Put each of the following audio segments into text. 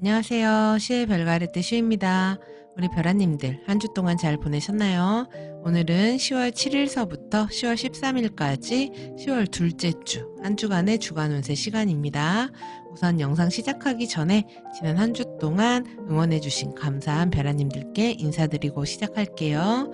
안녕하세요. 시의 별가르트 시입니다. 우리 별아님들 한 주 동안 잘 보내셨나요? 오늘은 10월 7일서부터 10월 13일까지 10월 둘째 주 한 주간의 주간 운세 시간입니다. 우선 영상 시작하기 전에 지난 한 주 동안 응원해주신 감사한 별아님들께 인사드리고 시작할게요.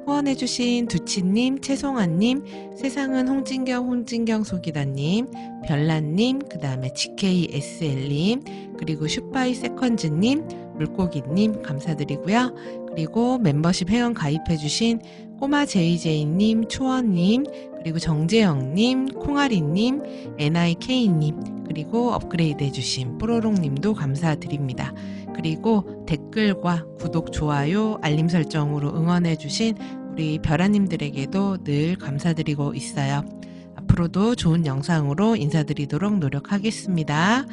후원해주신 두치님, 채송아님, 세상은 홍진경 소기다님, 별나님, 그 다음에 GKSL님, 그리고 슈파이 세컨즈님, 물고기님 감사드리고요. 그리고 membership 회원 가입해주신 꼬마 제이제이님, 초원님, 그리고 정재영님, 콩아리님, NIK님, 그리고 업그레이드 해주신 뽀로롱님도 감사드립니다. 그리고 댓글과 구독, 좋아요, 알림 설정으로 응원해주신 우리 별아님들에게도 늘 감사드리고 있어요. 앞으로도 좋은 영상으로 인사드리도록 노력하겠습니다.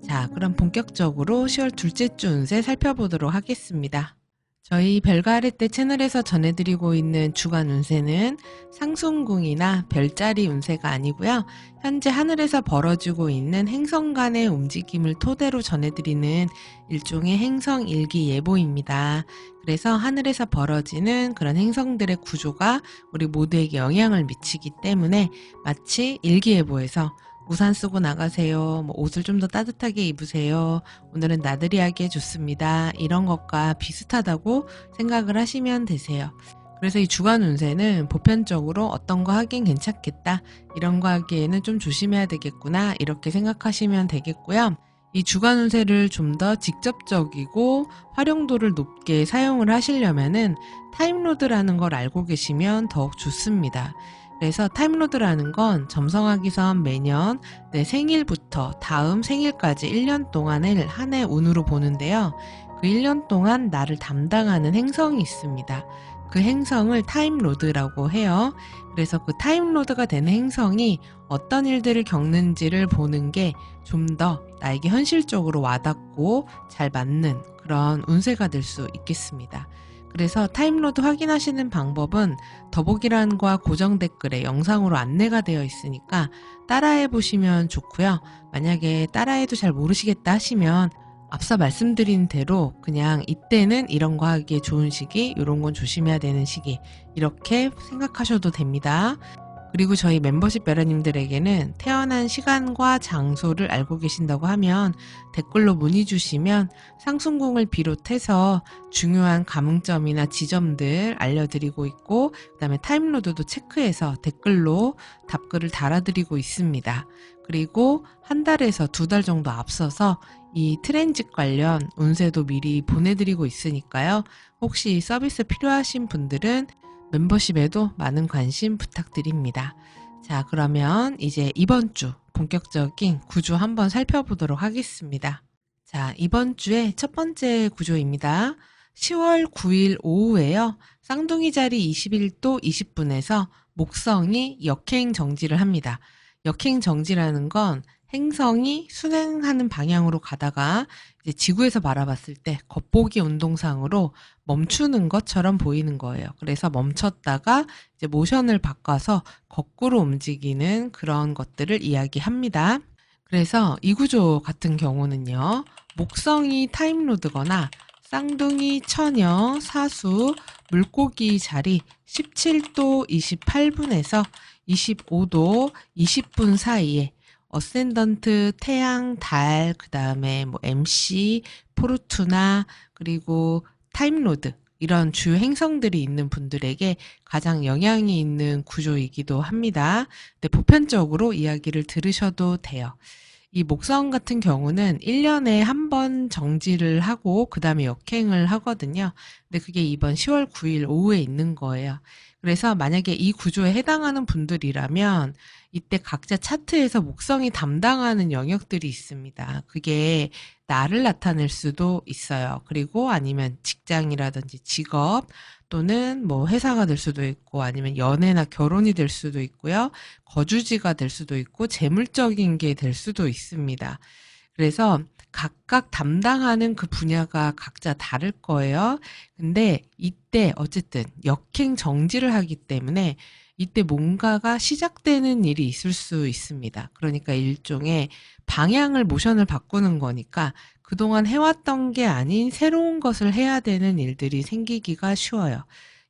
자, 그럼 본격적으로 10월 둘째 주 운세 살펴보도록 하겠습니다. 저희 별과 아랫대 채널에서 전해드리고 있는 주간 운세는 상승궁이나 별자리 운세가 아니고요. 현재 하늘에서 벌어지고 있는 행성 간의 움직임을 토대로 전해드리는 일종의 행성 일기 예보입니다. 그래서 하늘에서 벌어지는 그런 행성들의 구조가 우리 모두에게 영향을 미치기 때문에 마치 일기예보에서 우산 쓰고 나가세요. 옷을 좀 더 따뜻하게 입으세요. 오늘은 나들이하기에 좋습니다. 이런 것과 비슷하다고 생각을 하시면 되세요. 그래서 이 주간 운세는 보편적으로 어떤 거 하긴 괜찮겠다. 이런 거 하기에는 좀 조심해야 되겠구나. 이렇게 생각하시면 되겠고요. 이 주간 운세를 좀 더 직접적이고 활용도를 높게 사용을 하시려면은 타임로드라는 걸 알고 계시면 더욱 좋습니다. 그래서 타임로드라는 건 점성하기선 매년 내 생일부터 다음 생일까지 1년 동안을 한 해 운으로 보는데요. 그 1년 동안 나를 담당하는 행성이 있습니다. 그 행성을 타임로드라고 해요. 그래서 그 타임로드가 되는 행성이 어떤 일들을 겪는지를 보는 게 좀 더 나에게 현실적으로 와닿고 잘 맞는 그런 운세가 될 수 있겠습니다. 그래서 타임로드 확인하시는 방법은 더보기란과 고정 댓글에 영상으로 안내가 되어 있으니까 따라해 보시면 좋고요. 만약에 따라해도 잘 모르시겠다 하시면 앞서 말씀드린 대로 그냥 이때는 이런 거 하기에 좋은 시기, 이런 건 조심해야 되는 시기 이렇게 생각하셔도 됩니다. 그리고 저희 멤버십 별아님들에게는 태어난 시간과 장소를 알고 계신다고 하면 댓글로 문의 주시면 상승궁을 비롯해서 중요한 감흥점이나 지점들 알려드리고 있고 그 다음에 타임로드도 체크해서 댓글로 답글을 달아드리고 있습니다. 그리고 한 달에서 2달 정도 앞서서 이 트랜짓 관련 운세도 미리 보내드리고 있으니까요. 혹시 서비스 필요하신 분들은 멤버십에도 많은 관심 부탁드립니다. 자, 그러면 이제 이번 주 본격적인 구조 한번 살펴보도록 하겠습니다. 자, 이번 주의 첫 번째 구조입니다. 10월 9일 오후에요. 쌍둥이 자리 21도 20분에서 목성이 역행 정지를 합니다. 역행 정지라는 건 행성이 순행하는 방향으로 가다가 이제 지구에서 바라봤을 때 겉보기 운동상으로 멈추는 것처럼 보이는 거예요. 그래서 멈췄다가 이제 모션을 바꿔서 거꾸로 움직이는 그런 것들을 이야기합니다. 그래서 이 구조 같은 경우는요. 목성이 타임로드거나 쌍둥이, 처녀, 사수, 물고기 자리 17도 28분에서 25도 20분 사이에 어센던트, 태양, 달, 그 다음에 뭐 MC, 포르투나, 그리고 타임로드 이런 주요 행성들이 있는 분들에게 가장 영향이 있는 구조이기도 합니다. 근데 보편적으로 이야기를 들으셔도 돼요. 이 목성 같은 경우는 1년에 한 번 정지를 하고 그 다음에 역행을 하거든요. 근데 그게 이번 10월 9일 오후에 있는 거예요. 그래서 만약에 이 구조에 해당하는 분들이라면 이때 각자 차트에서 목성이 담당하는 영역들이 있습니다. 그게 나를 나타낼 수도 있어요. 그리고 아니면 직장이라든지 직업 또는 뭐 회사가 될 수도 있고 아니면 연애나 결혼이 될 수도 있고요. 거주지가 될 수도 있고 재물적인 게 될 수도 있습니다. 그래서 각각 담당하는 그 분야가 각자 다를 거예요. 근데 이때 어쨌든 역행 정지를 하기 때문에 이때 뭔가가 시작되는 일이 있을 수 있습니다. 그러니까 일종의 방향을 모션을 바꾸는 거니까 그동안 해왔던 게 아닌 새로운 것을 해야 되는 일들이 생기기가 쉬워요.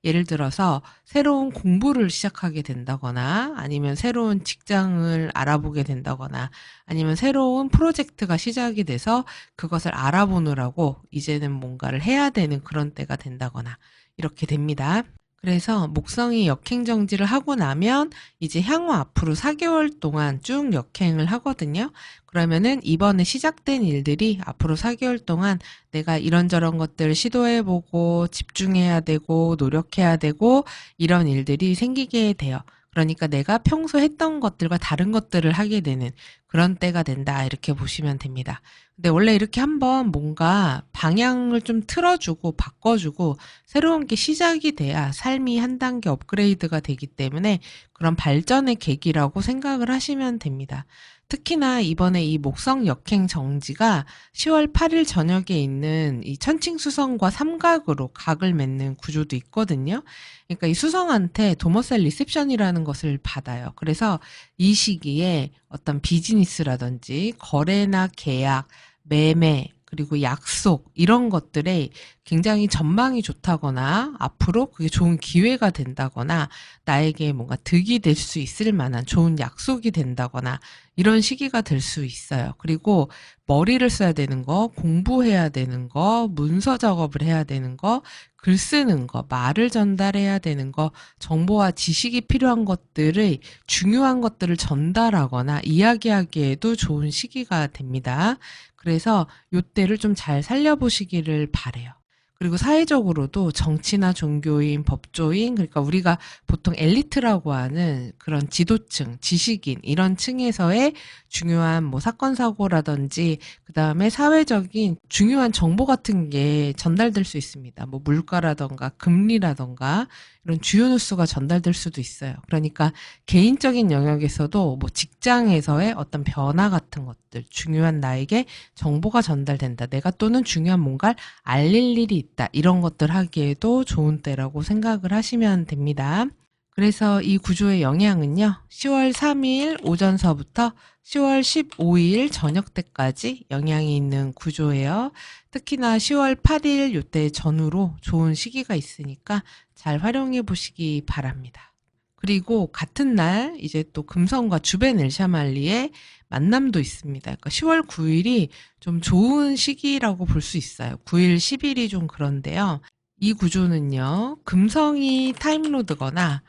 예를 들어서 새로운 공부를 시작하게 된다거나 아니면 새로운 직장을 알아보게 된다거나 아니면 새로운 프로젝트가 시작이 돼서 그것을 알아보느라고 이제는 뭔가를 해야 되는 그런 때가 된다거나 이렇게 됩니다. 그래서 목성이 역행정지를 하고 나면 이제 향후 앞으로 4개월 동안 쭉 역행을 하거든요. 그러면은 이번에 시작된 일들이 앞으로 4개월 동안 내가 이런저런 것들을 시도해보고 집중해야 되고 노력해야 되고 이런 일들이 생기게 돼요. 그러니까 내가 평소 했던 것들과 다른 것들을 하게 되는 그런 때가 된다 이렇게 보시면 됩니다. 근데 원래 이렇게 한번 뭔가 방향을 좀 틀어주고 바꿔주고 새로운 게 시작이 돼야 삶이 한 단계 업그레이드가 되기 때문에 그런 발전의 계기라고 생각을 하시면 됩니다. 특히나 이번에 이 목성 역행 정지가 10월 8일 저녁에 있는 이 천칭수성과 삼각으로 각을 맺는 구조도 있거든요. 그러니까 이 수성한테 도머셀 리셉션이라는 것을 받아요. 그래서 이 시기에 어떤 비즈니스라든지 거래나 계약, 매매, 그리고 약속 이런 것들에 굉장히 전망이 좋다거나 앞으로 그게 좋은 기회가 된다거나 나에게 뭔가 득이 될 수 있을 만한 좋은 약속이 된다거나 이런 시기가 될 수 있어요. 그리고 머리를 써야 되는 거, 공부해야 되는 거, 문서 작업을 해야 되는 거, 글 쓰는 거, 말을 전달해야 되는 거, 정보와 지식이 필요한 것들을 중요한 것들을 전달하거나 이야기하기에도 좋은 시기가 됩니다. 그래서 요때를 좀 잘 살려보시기를 바래요. 그리고 사회적으로도 정치나 종교인, 법조인, 그러니까 우리가 보통 엘리트라고 하는 그런 지도층, 지식인 이런 층에서의 중요한 뭐 사건 사고라든지 그다음에 사회적인 중요한 정보 같은 게 전달될 수 있습니다. 뭐 물가라던가 금리라던가 이런 주요 뉴스가 전달될 수도 있어요. 그러니까 개인적인 영역에서도 뭐 직장에서의 어떤 변화 같은 것들, 중요한 나에게 정보가 전달된다. 내가 또는 중요한 뭔가를 알릴 일이 있다. 이런 것들 하기에도 좋은 때라고 생각을 하시면 됩니다. 그래서 이 구조의 영향은요. 10월 3일 오전서부터 10월 15일 저녁 때까지 영향이 있는 구조예요. 특히나 10월 8일 요때 전후로 좋은 시기가 있으니까 잘 활용해 보시기 바랍니다. 그리고 같은 날 이제 또 금성과 주벤 엘샤말리의 만남도 있습니다. 그러니까 10월 9일이 좀 좋은 시기라고 볼 수 있어요. 9일, 10일이 좀 그런데요. 이 구조는요. 금성이 타임로드거나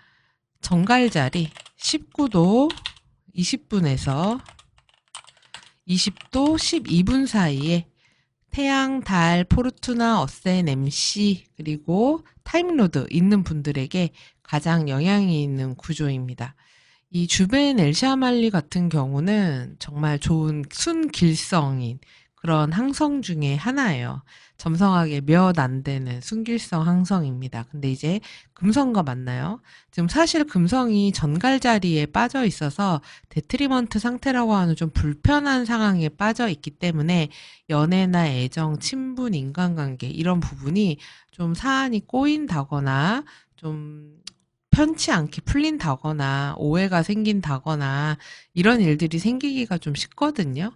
정갈자리 19도 20분에서 20도 12분 사이에 태양, 달, 포르투나, 어센, MC 그리고 타임로드 있는 분들에게 가장 영향이 있는 구조입니다. 이 주벤 엘샤말리 같은 경우는 정말 좋은 순길성인 그런 항성 중에 하나예요. 점성학에 몇 안 되는 순길성 항성입니다. 근데 이제 금성과 만나요. 지금 사실 금성이 전갈자리에 빠져 있어서 데트리먼트 상태라고 하는 좀 불편한 상황에 빠져 있기 때문에 연애나 애정, 친분, 인간관계 이런 부분이 좀 사안이 꼬인다거나 좀 편치 않게 풀린다거나 오해가 생긴다거나 이런 일들이 생기기가 좀 쉽거든요.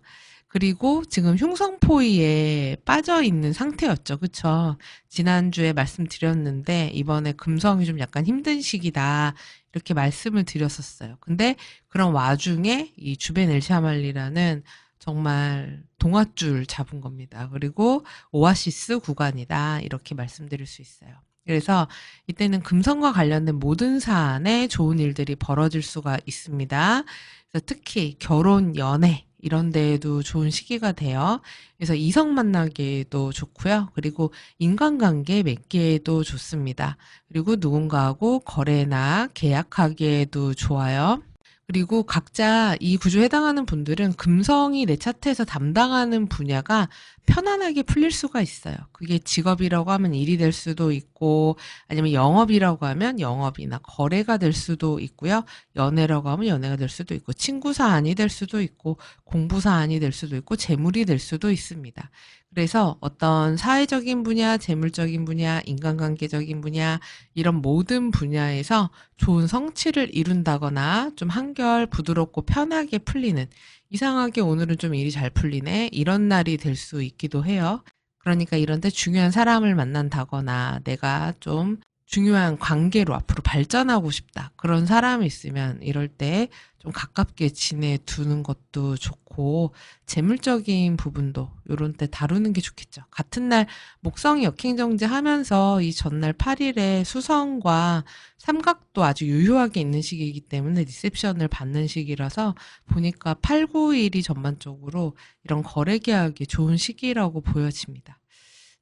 그리고 지금 흉성포위에 빠져 있는 상태였죠. 그쵸? 지난주에 말씀드렸는데 이번에 금성이 좀 약간 힘든 시기다. 이렇게 말씀을 드렸었어요. 근데 그런 와중에 이 주벤 엘샤말리라는 정말 동아줄 잡은 겁니다. 그리고 오아시스 구간이다. 이렇게 말씀드릴 수 있어요. 그래서 이때는 금성과 관련된 모든 사안에 좋은 일들이 벌어질 수가 있습니다. 그래서 특히 결혼, 연애 이런 데에도 좋은 시기가 돼요. 그래서 이성 만나기에도 좋고요. 그리고 인간관계 맺기에도 좋습니다. 그리고 누군가하고 거래나 계약하기에도 좋아요. 그리고 각자 이 구조에 해당하는 분들은 금성이 내 차트에서 담당하는 분야가 편안하게 풀릴 수가 있어요. 그게 직업이라고 하면 일이 될 수도 있고 아니면 영업이라고 하면 영업이나 거래가 될 수도 있고요. 연애라고 하면 연애가 될 수도 있고 친구 사안이 될 수도 있고 공부 사안이 될 수도 있고 재물이 될 수도 있습니다. 그래서 어떤 사회적인 분야, 재물적인 분야, 인간관계적인 분야 이런 모든 분야에서 좋은 성취를 이룬다거나 좀 한결 부드럽고 편하게 풀리는 이상하게 오늘은 좀 일이 잘 풀리네 이런 날이 될 수 있기도 해요. 그러니까 이런 때 중요한 사람을 만난다거나 내가 좀 중요한 관계로 앞으로 발전하고 싶다. 그런 사람이 있으면 이럴 때 좀 가깝게 지내두는 것도 좋고 재물적인 부분도 요런 때 다루는 게 좋겠죠. 같은 날 목성이 역행정지 하면서 이 전날 8일에 수성과 삼각도 아주 유효하게 있는 시기이기 때문에 리셉션을 받는 시기라서 보니까 8, 9일이 전반적으로 이런 거래 계약이 좋은 시기라고 보여집니다.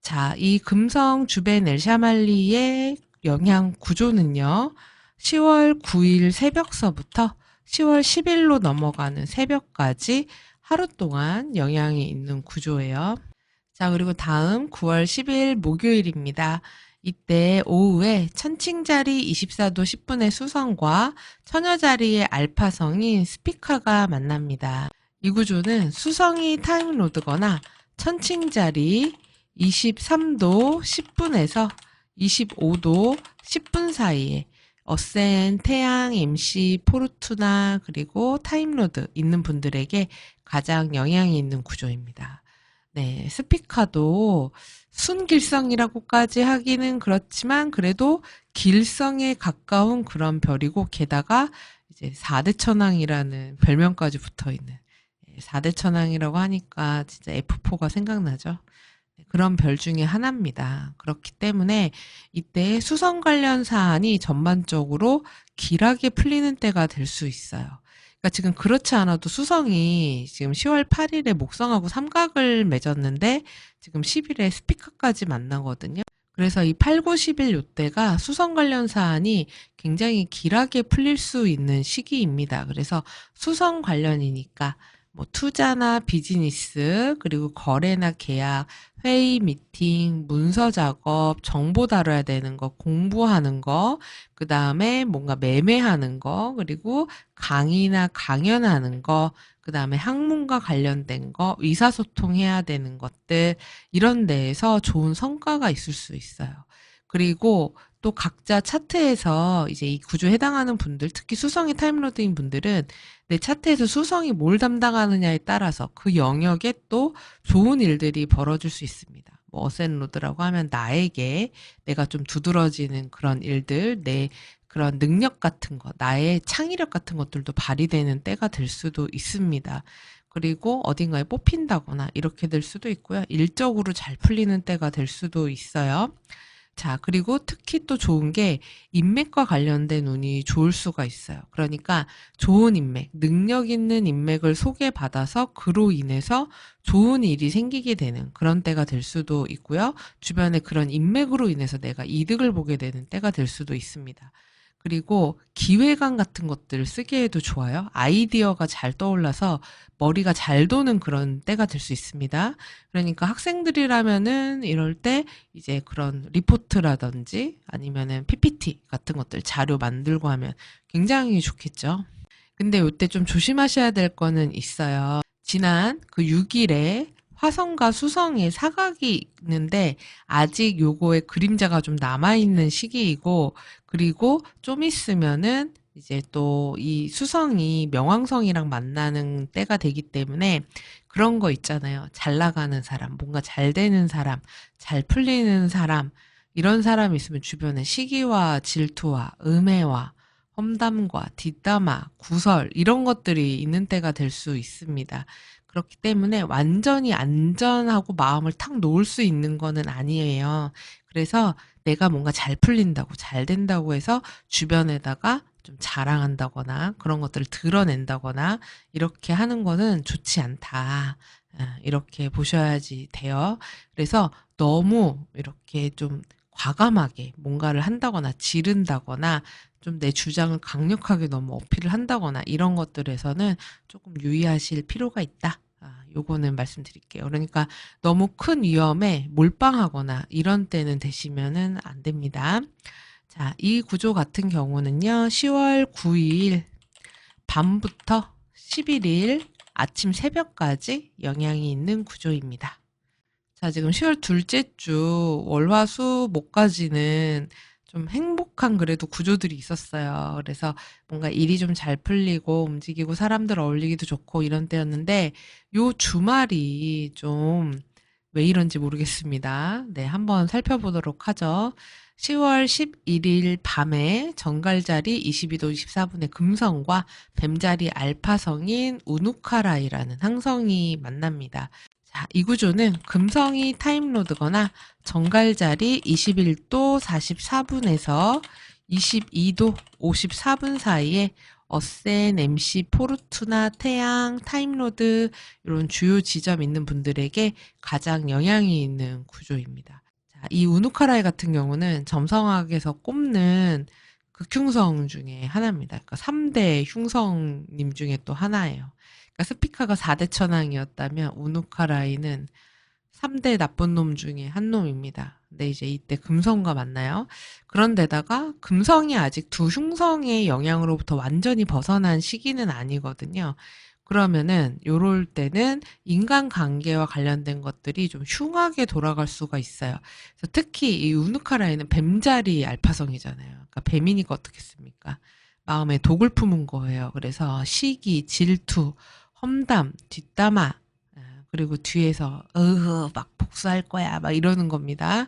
자, 이 금성 주벤 엘샤말리의 영향 구조는요. 10월 9일 새벽서부터 10월 10일로 넘어가는 새벽까지 하루 동안 영향이 있는 구조예요. 자, 그리고 다음 9월 10일 목요일입니다. 이때 오후에 천칭자리 24도 10분의 수성과 처녀자리의 알파성인 스피카가 만납니다. 이 구조는 수성이 타임로드거나 천칭자리 23도 10분에서 25도 10분 사이에 어센, 태양, MC, 포르투나 그리고 타임로드 있는 분들에게 가장 영향이 있는 구조입니다. 네, 스피카도 순길성이라고까지 하기는 그렇지만 그래도 길성에 가까운 그런 별이고 게다가 이제 4대 천왕이라는 별명까지 붙어 있는 4대 천왕이라고 하니까 진짜 F4가 생각나죠. 그런 별 중에 하나입니다. 그렇기 때문에 이때 수성 관련 사안이 전반적으로 길하게 풀리는 때가 될 수 있어요. 그러니까 지금 그렇지 않아도 수성이 지금 10월 8일에 목성하고 삼각을 맺었는데 지금 10일에 스피커까지 만나거든요. 그래서 이 8, 9, 10일 요때가 수성 관련 사안이 굉장히 길하게 풀릴 수 있는 시기입니다. 그래서 수성 관련이니까 뭐 투자나 비즈니스, 그리고 거래나 계약, 회의, 미팅, 문서 작업, 정보 다뤄야 되는 거, 공부하는 거, 그 다음에 뭔가 매매하는 거, 그리고 강의나 강연하는 거, 그 다음에 학문과 관련된 거, 의사소통해야 되는 것들, 이런 데에서 좋은 성과가 있을 수 있어요. 그리고 또 각자 차트에서 이제 이 구조에 해당하는 분들, 특히 수성이 타임로드인 분들은 내 차트에서 수성이 뭘 담당하느냐에 따라서 그 영역에 또 좋은 일들이 벌어질 수 있습니다. 뭐 어센로드라고 하면 나에게 내가 좀 두드러지는 그런 일들, 내 그런 능력 같은 거, 나의 창의력 같은 것들도 발휘되는 때가 될 수도 있습니다. 그리고 어딘가에 뽑힌다거나 이렇게 될 수도 있고요. 일적으로 잘 풀리는 때가 될 수도 있어요. 자, 그리고 특히 또 좋은 게 인맥과 관련된 운이 좋을 수가 있어요. 그러니까 좋은 인맥, 능력 있는 인맥을 소개받아서 그로 인해서 좋은 일이 생기게 되는 그런 때가 될 수도 있고요. 주변에 그런 인맥으로 인해서 내가 이득을 보게 되는 때가 될 수도 있습니다. 그리고 기획안 같은 것들을 쓰게 해도 좋아요. 아이디어가 잘 떠올라서 머리가 잘 도는 그런 때가 될 수 있습니다. 그러니까 학생들이라면은 이럴 때 이제 그런 리포트라든지 아니면은 PPT 같은 것들 자료 만들고 하면 굉장히 좋겠죠. 근데 이때 좀 조심하셔야 될 거는 있어요. 지난 그 6일에 화성과 수성의 사각이 있는데 아직 요거의 그림자가 좀 남아있는 시기이고 그리고 좀 있으면은 이제 또 이 수성이 명왕성이랑 만나는 때가 되기 때문에 그런 거 있잖아요. 잘 나가는 사람, 뭔가 잘 되는 사람, 잘 풀리는 사람, 이런 사람이 있으면 주변에 시기와 질투와 음해와 험담과 뒷담화, 구설 이런 것들이 있는 때가 될 수 있습니다. 그렇기 때문에 완전히 안전하고 마음을 탁 놓을 수 있는 거는 아니에요. 그래서 내가 뭔가 잘 풀린다고 잘 된다고 해서 주변에다가 좀 자랑한다거나 그런 것들을 드러낸다거나 이렇게 하는 거는 좋지 않다. 이렇게 보셔야지 돼요. 그래서 너무 이렇게 좀 과감하게 뭔가를 한다거나 지른다거나 좀 내 주장을 강력하게 너무 어필을 한다거나 이런 것들에서는 조금 유의하실 필요가 있다. 요거는 말씀드릴게요. 그러니까 너무 큰 위험에 몰빵하거나 이런 때는 되시면은 안 됩니다. 자, 이 구조 같은 경우는요, 10월 9일 밤부터 11일 아침 새벽까지 영향이 있는 구조입니다. 자, 지금 10월 둘째 주 월화수 목까지는 좀 행복한 그래도 구조들이 있었어요. 그래서 뭔가 일이 좀 잘 풀리고 움직이고 사람들 어울리기도 좋고 이런 때였는데 요 주말이 좀 왜 이런지 모르겠습니다. 네, 한번 살펴보도록 하죠. 10월 11일 밤에 정갈자리 22도 24분의 금성과 뱀자리 알파성인 우누카라이라는 항성이 만납니다. 자, 이 구조는 금성이 타임로드거나 정갈자리 21도 44분에서 22도 54분 사이에 어센, MC, 포르투나, 태양, 타임로드 이런 주요 지점 있는 분들에게 가장 영향이 있는 구조입니다. 자, 이 우누카라이 같은 경우는 점성학에서 꼽는 극흉성 중에 하나입니다. 그러니까 3대 흉성님 중에 또 하나예요. 그러니까 스피카가 4대 천왕이었다면 우누카라이는 3대 나쁜 놈 중에 한 놈입니다. 근데 이제 이때 금성과 만나요. 그런데다가 금성이 아직 두 흉성의 영향으로부터 완전히 벗어난 시기는 아니거든요. 그러면은 요럴 때는 인간관계와 관련된 것들이 좀 흉하게 돌아갈 수가 있어요. 그래서 특히 이 우누카라이는 뱀자리 알파성이잖아요. 그러니까 뱀이니까 어떻겠습니까? 마음에 독을 품은 거예요. 그래서 시기, 질투, 험담, 뒷담화, 그리고 뒤에서 막 복수할 거야 막 이러는 겁니다.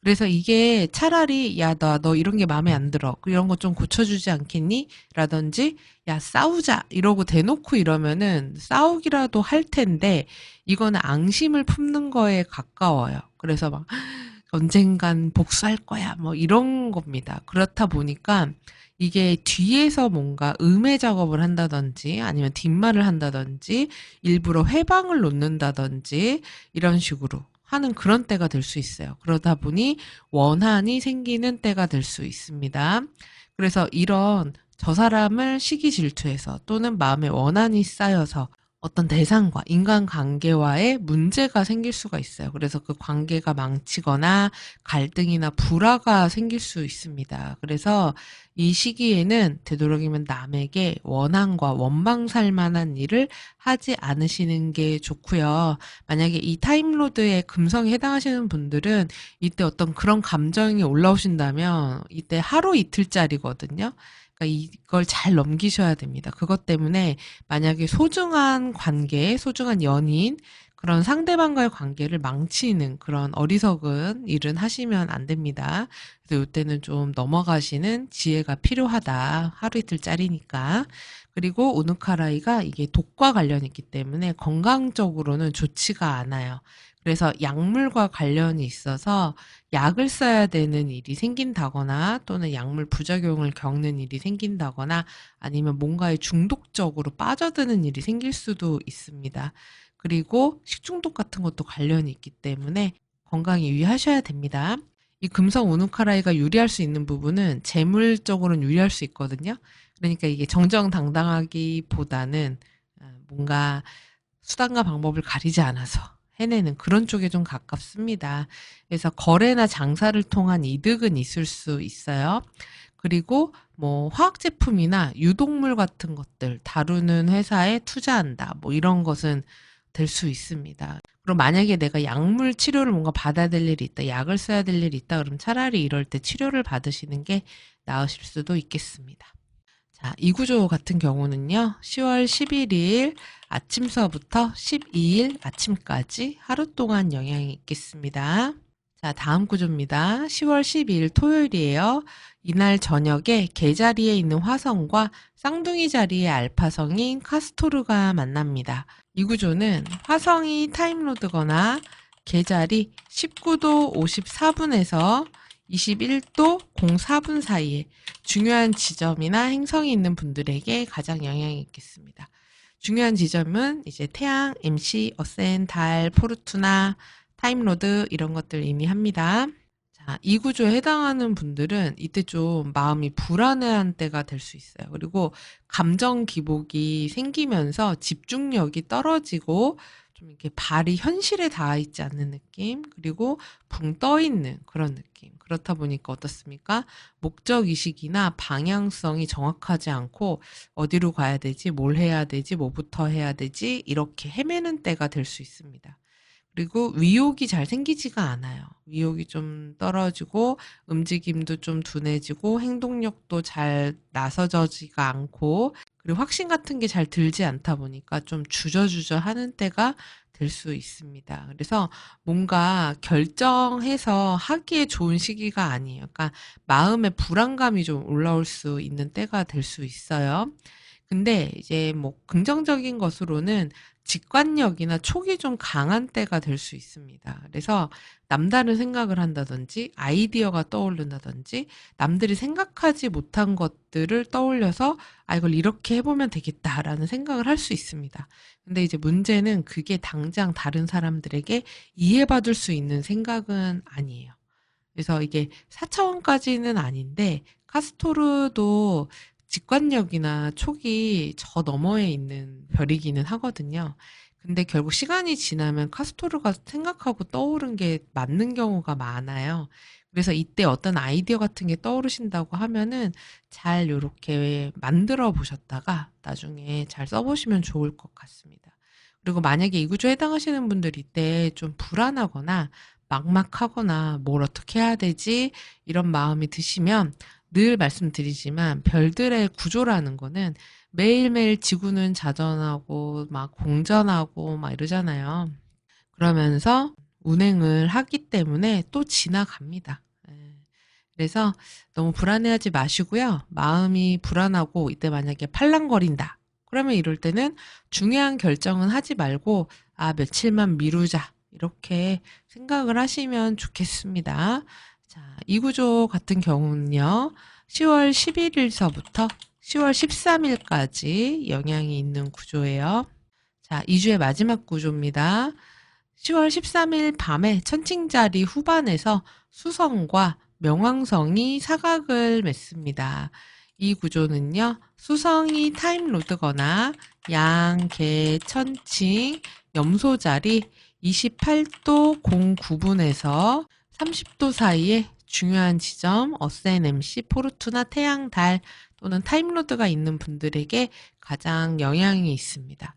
그래서 이게 차라리 야 너 이런 게 마음에 안 들어 이런 거 좀 고쳐주지 않겠니? 라든지 야 싸우자 이러고 대놓고 이러면은 싸우기라도 할 텐데 이거는 앙심을 품는 거에 가까워요. 그래서 막 언젠간 복수할 거야 뭐 이런 겁니다. 그렇다 보니까 이게 뒤에서 뭔가 음해 작업을 한다든지 아니면 뒷말을 한다든지 일부러 회방을 놓는다든지 이런 식으로 하는 그런 때가 될 수 있어요. 그러다 보니 원한이 생기는 때가 될 수 있습니다. 그래서 이런 저 사람을 시기 질투해서 또는 마음에 원한이 쌓여서 어떤 대상과 인간관계와의 문제가 생길 수가 있어요. 그래서 그 관계가 망치거나 갈등이나 불화가 생길 수 있습니다. 그래서 이 시기에는 되도록이면 남에게 원한과 원망살 만한 일을 하지 않으시는 게 좋고요. 만약에 이 타임로드의 금성에 해당하시는 분들은 이때 어떤 그런 감정이 올라오신다면 이때 하루 이틀짜리거든요. 그러니까 이걸 잘 넘기셔야 됩니다. 그것 때문에 만약에 소중한 관계, 소중한 연인, 그런 상대방과의 관계를 망치는 그런 어리석은 일은 하시면 안 됩니다. 그래서 이때는 좀 넘어가시는 지혜가 필요하다. 하루 이틀짜리니까. 그리고 우누카라이가 이게 독과 관련이 있기 때문에 건강적으로는 좋지가 않아요. 그래서 약물과 관련이 있어서 약을 써야 되는 일이 생긴다거나 또는 약물 부작용을 겪는 일이 생긴다거나 아니면 뭔가에 중독적으로 빠져드는 일이 생길 수도 있습니다. 그리고 식중독 같은 것도 관련이 있기 때문에 건강에 유의하셔야 됩니다. 이 금성 우누카라이가 유리할 수 있는 부분은 재물적으로는 유리할 수 있거든요. 그러니까 이게 정정당당하기보다는 뭔가 수단과 방법을 가리지 않아서 해내는 그런 쪽에 좀 가깝습니다. 그래서 거래나 장사를 통한 이득은 있을 수 있어요. 그리고 뭐 화학제품이나 유독물 같은 것들 다루는 회사에 투자한다. 뭐 이런 것은 될 수 있습니다. 그럼 만약에 내가 약물 치료를 뭔가 받아야 될 일이 있다. 약을 써야 될 일이 있다. 그럼 차라리 이럴 때 치료를 받으시는 게 나으실 수도 있겠습니다. 자, 이 구조 같은 경우는요. 10월 11일 아침서부터 12일 아침까지 하루 동안 영향이 있겠습니다. 자, 다음 구조입니다. 10월 12일 토요일이에요. 이날 저녁에 개자리에 있는 화성과 쌍둥이 자리의 알파성인 카스토르가 만납니다. 이 구조는 화성이 타임로드거나 개자리 19도 54분에서 21도 04분 사이에 중요한 지점이나 행성이 있는 분들에게 가장 영향이 있겠습니다. 중요한 지점은 이제 태양, MC, 어센, 달, 포르투나, 타임로드 이런 것들 의미합니다. 자, 이 구조에 해당하는 분들은 이때 좀 마음이 불안해한 때가 될 수 있어요. 그리고 감정 기복이 생기면서 집중력이 떨어지고 좀 이렇게 발이 현실에 닿아 있지 않는 느낌, 그리고 붕 떠 있는 그런 느낌. 그렇다 보니까 어떻습니까? 목적의식이나 방향성이 정확하지 않고 어디로 가야 되지, 뭘 해야 되지, 뭐부터 해야 되지, 이렇게 헤매는 때가 될 수 있습니다. 그리고 위욕이 잘 생기지가 않아요. 위욕이 좀 떨어지고 움직임도 좀 둔해지고 행동력도 잘 나서지가 않고 그리고 확신 같은 게 잘 들지 않다 보니까 좀 주저주저 하는 때가 될 수 있습니다. 그래서 뭔가 결정해서 하기에 좋은 시기가 아니에요. 그러니까 마음의 불안감이 좀 올라올 수 있는 때가 될 수 있어요. 근데 이제 뭐 긍정적인 것으로는 직관력이나 촉이 좀 강한 때가 될 수 있습니다. 그래서 남다른 생각을 한다든지 아이디어가 떠오른다든지 남들이 생각하지 못한 것들을 떠올려서 아, 이걸 이렇게 해보면 되겠다라는 생각을 할 수 있습니다. 근데 이제 문제는 그게 당장 다른 사람들에게 이해받을 수 있는 생각은 아니에요. 그래서 이게 4차원까지는 아닌데 카스토르도 직관력이나 촉이 저 너머에 있는 별이기는 하거든요. 근데 결국 시간이 지나면 카스토르가 생각하고 떠오른 게 맞는 경우가 많아요. 그래서 이때 어떤 아이디어 같은 게 떠오르신다고 하면은 잘 요렇게 만들어 보셨다가 나중에 잘 써보시면 좋을 것 같습니다. 그리고 만약에 이 구조에 해당하시는 분들이 이때 좀 불안하거나 막막하거나 뭘 어떻게 해야 되지? 이런 마음이 드시면 늘 말씀드리지만 별들의 구조라는 거는 매일매일 지구는 자전하고 막 공전하고 막 이러잖아요. 그러면서 운행을 하기 때문에 또 지나갑니다. 예. 그래서 너무 불안해하지 마시고요. 마음이 불안하고 이때 만약에 팔랑거린다. 그러면 이럴 때는 중요한 결정은 하지 말고 아, 며칠만 미루자. 이렇게 생각을 하시면 좋겠습니다. 자, 이 구조 같은 경우는요. 10월 11일서부터 10월 13일까지 영향이 있는 구조예요. 자, 2주의 마지막 구조입니다. 10월 13일 밤에 천칭자리 후반에서 수성과 명왕성이 사각을 맺습니다. 이 구조는요, 수성이 타임로드거나 양, 개, 천칭, 염소자리 28도 09분에서 30도 사이에 중요한 지점, 어센 MC, 포르투나, 태양, 달 또는 타임로드가 있는 분들에게 가장 영향이 있습니다.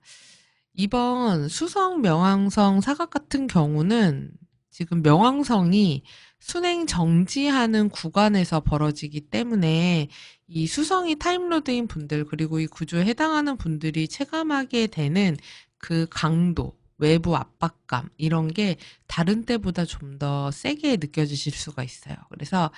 이번 수성 명왕성 사각 같은 경우는 지금 명왕성이 순행 정지하는 구간에서 벌어지기 때문에 이 수성이 타임로드인 분들 그리고 이 구조에 해당하는 분들이 체감하게 되는 그 강도, 외부 압박감 이런 게 다른 때보다 좀 더 세게 느껴지실 수가 있어요. 그래서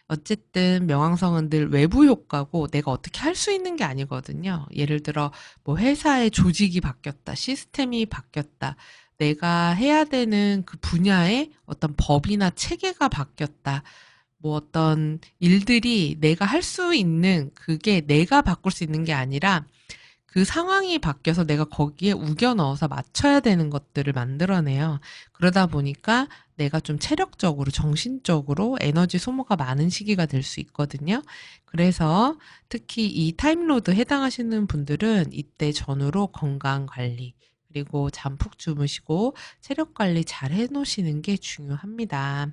어쨌든 명왕성은 늘 외부 효과고 내가 어떻게 할 수 있는 게 아니거든요. 예를 들어 뭐 회사의 조직이 바뀌었다, 시스템이 바뀌었다, 내가 해야 되는 그 분야의 어떤 법이나 체계가 바뀌었다. 뭐 어떤 일들이 내가 할 수 있는 그게 내가 바꿀 수 있는 게 아니라 그 상황이 바뀌어서 내가 거기에 우겨 넣어서 맞춰야 되는 것들을 만들어내요. 그러다 보니까 내가 좀 체력적으로, 정신적으로 에너지 소모가 많은 시기가 될 수 있거든요. 그래서 특히 이 타임로드 해당하시는 분들은 이때 전후로 건강 관리, 그리고 잠 푹 주무시고 체력 관리 잘 해놓으시는 게 중요합니다.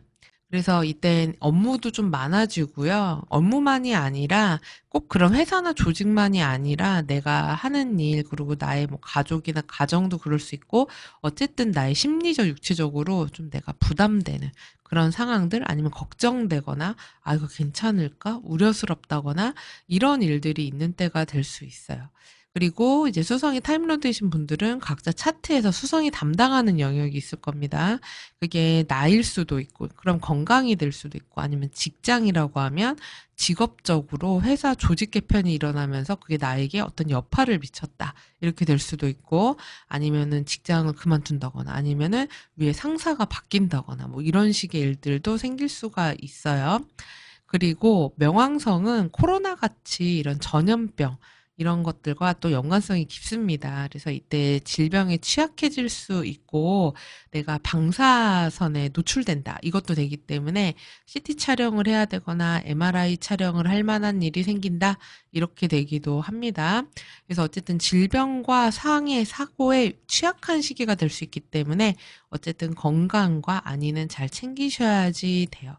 그래서 이땐 업무도 좀 많아지고요. 업무만이 아니라 꼭 그런 회사나 조직만이 아니라 내가 하는 일, 그리고 나의 뭐 가족이나 가정도 그럴 수 있고, 어쨌든 나의 심리적, 육체적으로 좀 내가 부담되는 그런 상황들, 아니면 걱정되거나, 아, 이거 괜찮을까? 우려스럽다거나, 이런 일들이 있는 때가 될 수 있어요. 그리고 이제 수성이 타임로드이신 분들은 각자 차트에서 수성이 담당하는 영역이 있을 겁니다. 그게 나일 수도 있고, 그럼 건강이 될 수도 있고, 아니면 직장이라고 하면 직업적으로 회사 조직 개편이 일어나면서 그게 나에게 어떤 여파를 미쳤다. 이렇게 될 수도 있고, 아니면은 직장을 그만둔다거나, 아니면은 위에 상사가 바뀐다거나, 뭐 이런 식의 일들도 생길 수가 있어요. 그리고 명왕성은 코로나 같이 이런 전염병, 이런 것들과 또 연관성이 깊습니다. 그래서 이때 질병에 취약해질 수 있고 내가 방사선에 노출된다. 이것도 되기 때문에 CT 촬영을 해야 되거나 MRI 촬영을 할 만한 일이 생긴다. 이렇게 되기도 합니다. 그래서 어쨌든 질병과 상해, 사고에 취약한 시기가 될 수 있기 때문에 어쨌든 건강과 안위는 잘 챙기셔야지 돼요.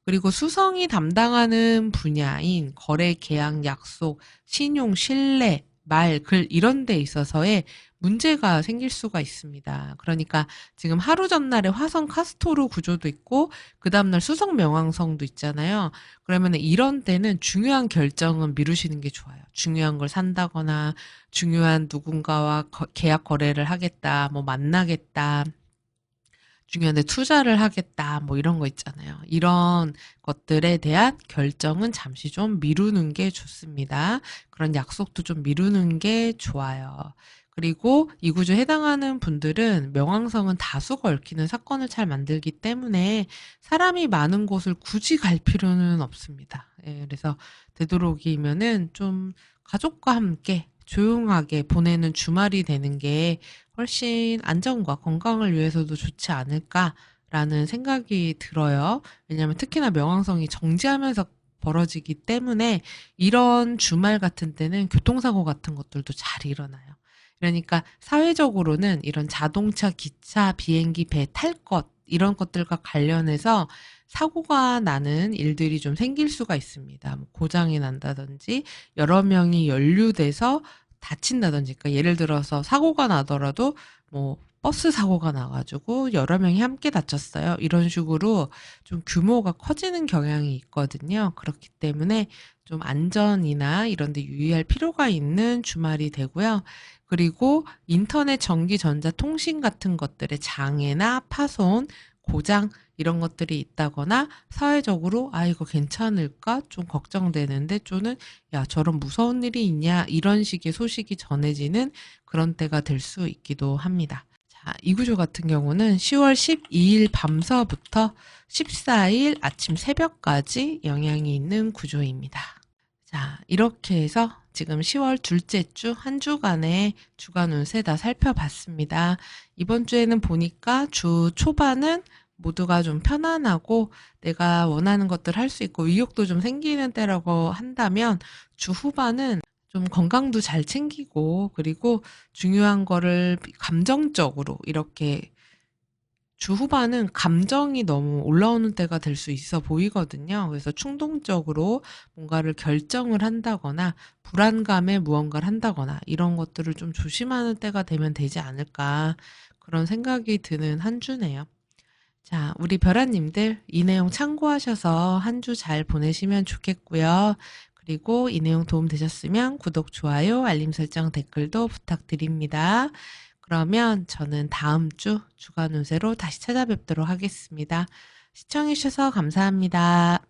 그리고 수성이 담당하는 분야인 거래, 계약, 약속, 신용, 신뢰, 말, 글 이런 데 있어서의 문제가 생길 수가 있습니다. 그러니까 지금 하루 전날에 화성 카스토르 구조도 있고 그 다음날 수성 명왕성도 있잖아요. 그러면 이런 때는 중요한 결정은 미루시는 게 좋아요. 중요한 걸 산다거나 중요한 누군가와 계약 거래를 하겠다, 뭐 만나겠다, 중요한 데 투자를 하겠다, 뭐 이런 거 있잖아요. 이런 것들에 대한 결정은 잠시 좀 미루는 게 좋습니다. 그런 약속도 좀 미루는 게 좋아요. 그리고 이 구조에 해당하는 분들은 명왕성은 다수가 얽히는 사건을 잘 만들기 때문에 사람이 많은 곳을 굳이 갈 필요는 없습니다. 예, 그래서 되도록이면은 좀 가족과 함께 조용하게 보내는 주말이 되는 게 훨씬 안전과 건강을 위해서도 좋지 않을까라는 생각이 들어요. 왜냐하면 특히나 명왕성이 정지하면서 벌어지기 때문에 이런 주말 같은 때는 교통사고 같은 것들도 잘 일어나요. 그러니까 사회적으로는 이런 자동차, 기차, 비행기, 배 탈 것, 이런 것들과 관련해서 사고가 나는 일들이 좀 생길 수가 있습니다. 뭐 고장이 난다든지 여러 명이 연루돼서 다친다든지, 그러니까 예를 들어서 사고가 나더라도 뭐 버스 사고가 나가지고 여러 명이 함께 다쳤어요. 이런 식으로 좀 규모가 커지는 경향이 있거든요. 그렇기 때문에 좀 안전이나 이런 데 유의할 필요가 있는 주말이 되고요. 그리고 인터넷, 전기, 전자, 통신 같은 것들의 장애나 파손, 고장 이런 것들이 있다거나 사회적으로 아 이거 괜찮을까 좀 걱정되는데 또는 야 저런 무서운 일이 있냐 이런 식의 소식이 전해지는 그런 때가 될 수 있기도 합니다. 자, 이 구조 같은 경우는 10월 12일 밤서부터 14일 아침 새벽까지 영향이 있는 구조입니다. 자, 이렇게 해서 지금 10월 둘째 주 한 주간의 주간 운세 다 살펴봤습니다. 이번 주에는 보니까 주 초반은 모두가 좀 편안하고 내가 원하는 것들 할 수 있고 의욕도 좀 생기는 때라고 한다면 주 후반은 좀 건강도 잘 챙기고 그리고 중요한 거를 감정적으로 이렇게 주 후반은 감정이 너무 올라오는 때가 될 수 있어 보이거든요. 그래서 충동적으로 뭔가를 결정을 한다거나 불안감에 무언가를 한다거나 이런 것들을 좀 조심하는 때가 되면 되지 않을까 그런 생각이 드는 한 주네요. 자, 우리 별아님들 이 내용 참고하셔서 한 주 잘 보내시면 좋겠고요. 그리고 이 내용 도움 되셨으면 구독, 좋아요, 알림 설정, 댓글도 부탁드립니다. 그러면 저는 다음 주 주간 운세로 다시 찾아뵙도록 하겠습니다. 시청해주셔서 감사합니다.